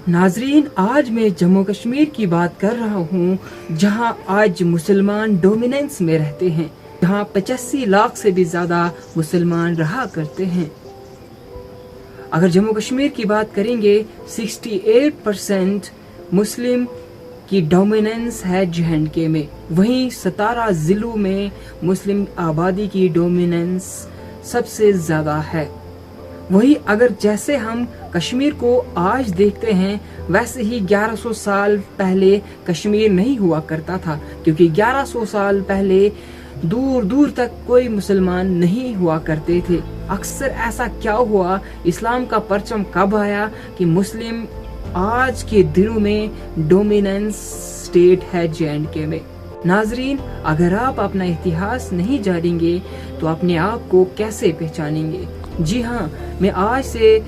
नाजरीन, आज मैं जम्मू कश्मीर की बात कर रहा हूँ, जहाँ आज मुसलमान डोमिनेंस में रहते हैं, जहाँ 85 लाख से भी ज़्यादा मुसलमान रहा करते हैं। अगर जम्मू कश्मीर की बात करेंगे, 68% मुस्लिम की डोमिनेंस है JNK में। वहीं 17 ज़िलों में मुस्लिम आबादी की डोमिनेंस सबसे ज़्यादा है। वही अगर जैसे हम कश्मीर को आज देखते हैं, वैसे ही 1100 साल पहले कश्मीर नहीं हुआ करता था, क्योंकि 1100 साल पहले दूर दूर तक कोई मुसलमान नहीं हुआ करते थे। अक्सर ऐसा क्या हुआ, इस्लाम का परचम कब आया कि मुस्लिम आज के दिनों में डोमिनेंस स्टेट है JNK में। नाजरीन, अगर आप अपना इतिहास नहीं जानेंगे तो अपने आप को कैसे पहचानेंगे। जी हाँ, मैं आज से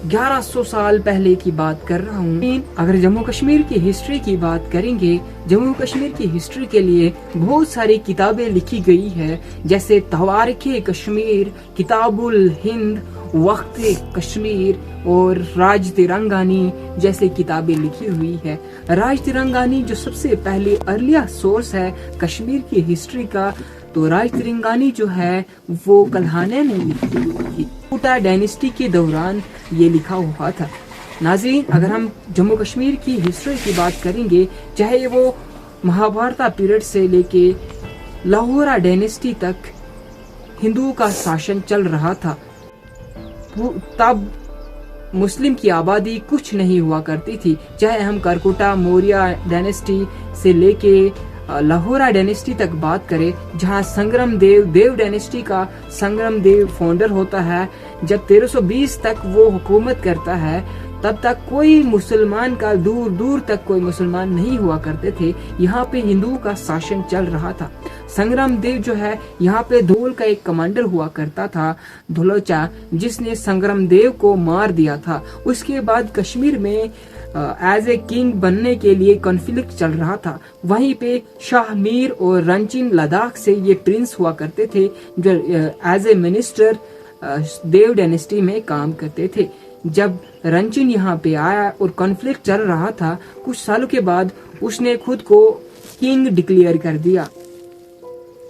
1100 साल पहले की बात कर रहा हूँ। अगर जम्मू कश्मीर की हिस्ट्री की बात करेंगे, जम्मू कश्मीर की हिस्ट्री के लिए बहुत सारी किताबें लिखी गई है, जैसे तवारीख़ कश्मीर, किताबुल हिंद, वक्त कश्मीर और राज तिरंगानी जैसे किताबें लिखी हुई है। राज तिरंगानी जो सबसे पहले अर्लिया सोर्स है कश्मीर की हिस्ट्री का, तो राज तिरंगानी जो है वो कल्हाने ने लिखी हुई थी। कुटा डायनेस्टी के दौरान ये लिखा हुआ था। नाज़रीन, अगर हम जम्मू कश्मीर की हिस्ट्री की बात करेंगे, चाहे वो महाभारत पीरियड से लेके लाहौरा डायनेस्टी तक हिंदुओं का शासन चल रहा था, तब मुस्लिम की आबादी कुछ नहीं हुआ करती थी। चाहे हम करकुटा मौर्य डायनेस्टी से लेके लाहौरा डायनेस्टी तक बात करें, जहां संग्राम देव डायनेस्टी का संग्राम देव फाउंडर होता है, जब 1320 तक वो हुकूमत करता है, तब तक कोई मुसलमान का दूर दूर तक कोई मुसलमान नहीं हुआ करते थे। यहाँ पे हिंदुओं का शासन चल रहा था। संग्राम देव जो है, यहाँ पे धोल का एक कमांडर हुआ करता था, धुलोचा, जिसने संग्राम देव को मार दिया था। उसके बाद कश्मीर में एज ए किंग बनने के लिए कॉन्फ्लिक्ट चल रहा था। वहीं पे शाह मीर और रंचिन लद्दाख से ये प्रिंस हुआ करते थे, जो as a minister Dev dynasty में काम करते थे। जब रंचिन यहाँ पे आया और कॉन्फ्लिक्ट चल रहा था, कुछ सालों के बाद उसने खुद को किंग डिक्लेयर कर दिया।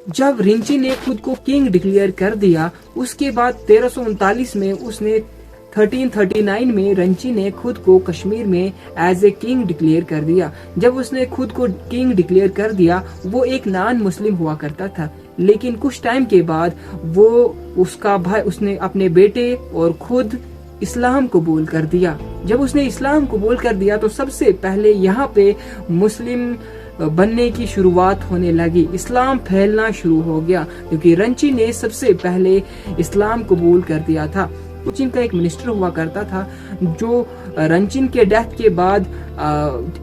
जब रिंचिन ने खुद को किंग डिक्लेयर कर दिया, उसके बाद 1339 में उसने 1339 में रंची ने खुद को कश्मीर में एज ए किंग डिक्लेयर कर दिया। जब उसने खुद को किंग डिक्लेयर कर दिया, वो एक नॉन मुस्लिम हुआ करता था, लेकिन कुछ टाइम के बाद वो उसका भाई, उसने अपने बेटे और खुद इस्लाम कबूल कर दिया। जब उसने इस्लाम कबूल कर दिया, तो सबसे पहले यहाँ पे मुस्लिम बनने की शुरुआत होने लगी, इस्लाम फैलना शुरू हो गया, क्योंकि रंची ने सबसे पहले इस्लाम कबूल कर दिया था। रंचिन का एक मिनिस्टर हुआ करता था, जो रंचिन के डेथ के बाद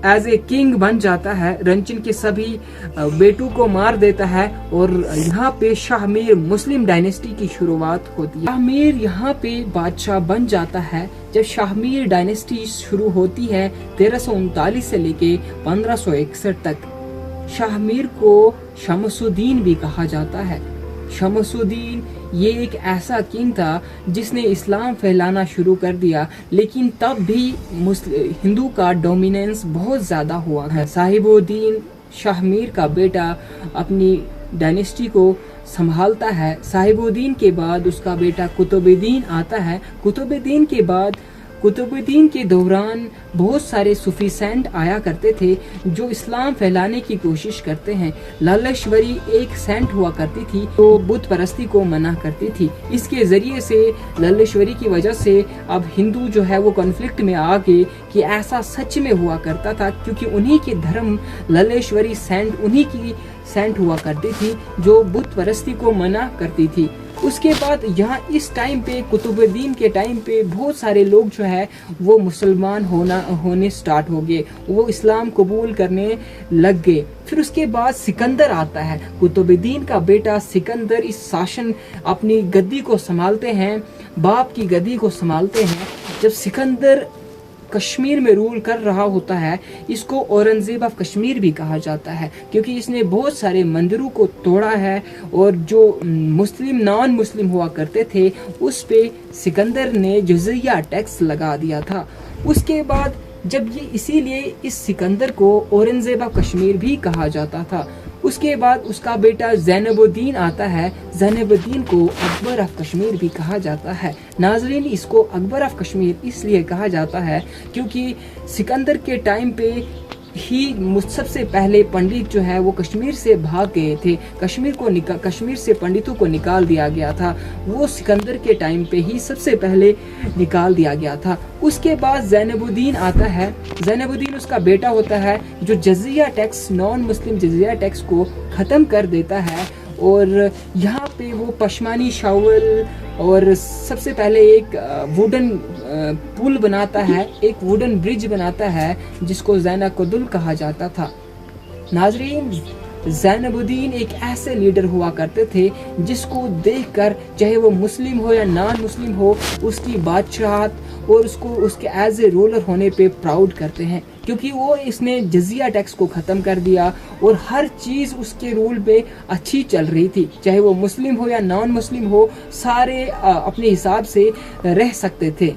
एज ए किंग बन जाता है, रंचिन के सभी बेटों को मार देता है, और यहाँ पे शाहमीर मुस्लिम डायनेस्टी की शुरुआत होती है। शाहमीर यहाँ पे बादशाह बन जाता है। जब शाहमीर डायनेस्टी शुरू होती है 1339 से लेके 1561 तक, शाहमीर को शमसुद्दीन भी कहा जाता है। शमसुद्दीन ये एक ऐसा किंग था जिसने इस्लाम फैलाना शुरू कर दिया, लेकिन तब भी हिंदू का डोमिनेंस बहुत ज्यादा हुआ है। साहिबुद्दीन शाहमीर का बेटा अपनी डायनेस्टी को संभालता है। साहिबुद्दीन के बाद उसका बेटा कुतुबुद्दीन आता है। कुतुबुद्दीन के दौरान बहुत सारे सूफी सेंट आया करते थे, जो इस्लाम फैलाने की कोशिश करते हैं। लालेश्वरी एक सेंट हुआ करती थी, तो बुत परस्ती को मना करती थी। इसके जरिए से, लालेश्वरी की वजह से अब हिंदू जो है वो कॉन्फ्लिक्ट में आ गए कि ऐसा सच में हुआ करता था, क्योंकि उन्हीं के धर्म लालेश्वरी सेंट, उन्हीं की सेंट हुआ करती थी, जो बुत परस्ती को मना करती थी। उसके बाद यहाँ इस टाइम पे, कुतुबुद्दीन के टाइम पे, बहुत सारे लोग जो है वो मुसलमान होने स्टार्ट हो गए, वो इस्लाम कबूल करने लग गए। फिर उसके बाद सिकंदर आता है। कुतुबुद्दीन का बेटा सिकंदर इस शासन, अपनी गद्दी को संभालते हैं, बाप की गद्दी को संभालते हैं। जब सिकंदर कश्मीर में रूल कर रहा होता है, इसको औरंगजेब ऑफ कश्मीर भी कहा जाता है, क्योंकि इसने बहुत सारे मंदिरों को तोड़ा है, और जो मुस्लिम नॉन मुस्लिम हुआ करते थे उस पे सिकंदर ने जजिया टैक्स लगा दिया था। उसके बाद جب یہ اسی لیے اس سکندر کو اورنگزیب آف کشمیر بھی کہا جاتا تھا۔ اس کے بعد اس کا بیٹا زینب الدین آتا ہے، زینب الدین کو اکبر آف کشمیر بھی کہا جاتا ہے۔ ناظرین، اس کو اکبر آف کشمیر اس لیے کہا جاتا ہے کیونکہ سکندر کے ٹائم پہ ہی سب سے پہلے پنڈت جو ہے وہ کشمیر سے بھاگ گئے تھے، کشمیر سے پنڈتوں کو نکال دیا گیا تھا، وہ سکندر کے ٹائم پہ ہی سب سے پہلے نکال دیا گیا تھا۔ اس کے بعد زینب الدین آتا ہے، زینب الدین اس کا بیٹا ہوتا ہے جو جزیہ ٹیکس، نان مسلم جزیہ ٹیکس کو ختم کر دیتا ہے، اور یہاں پہ وہ پشمانی شاول اور سب سے پہلے ایک ووڈن پل بناتا ہے، ایک ووڈن برج بناتا ہے جس کو زینہ قدل کہا جاتا تھا۔ ناظرین، زینب الدین ایک ایسے لیڈر ہوا کرتے تھے جس کو دیکھ کر چاہے وہ مسلم ہو یا نان مسلم ہو، اس کی بادشاہت اور اس کے ایز اے رولر ہونے پہ پراؤڈ کرتے ہیں، کیونکہ اس نے جزیہ ٹیکس کو ختم کر دیا اور ہر چیز اس کے رول پہ اچھی چل رہی تھی، چاہے وہ مسلم ہو یا نان مسلم ہو، سارے اپنے حساب سے رہ سکتے تھے۔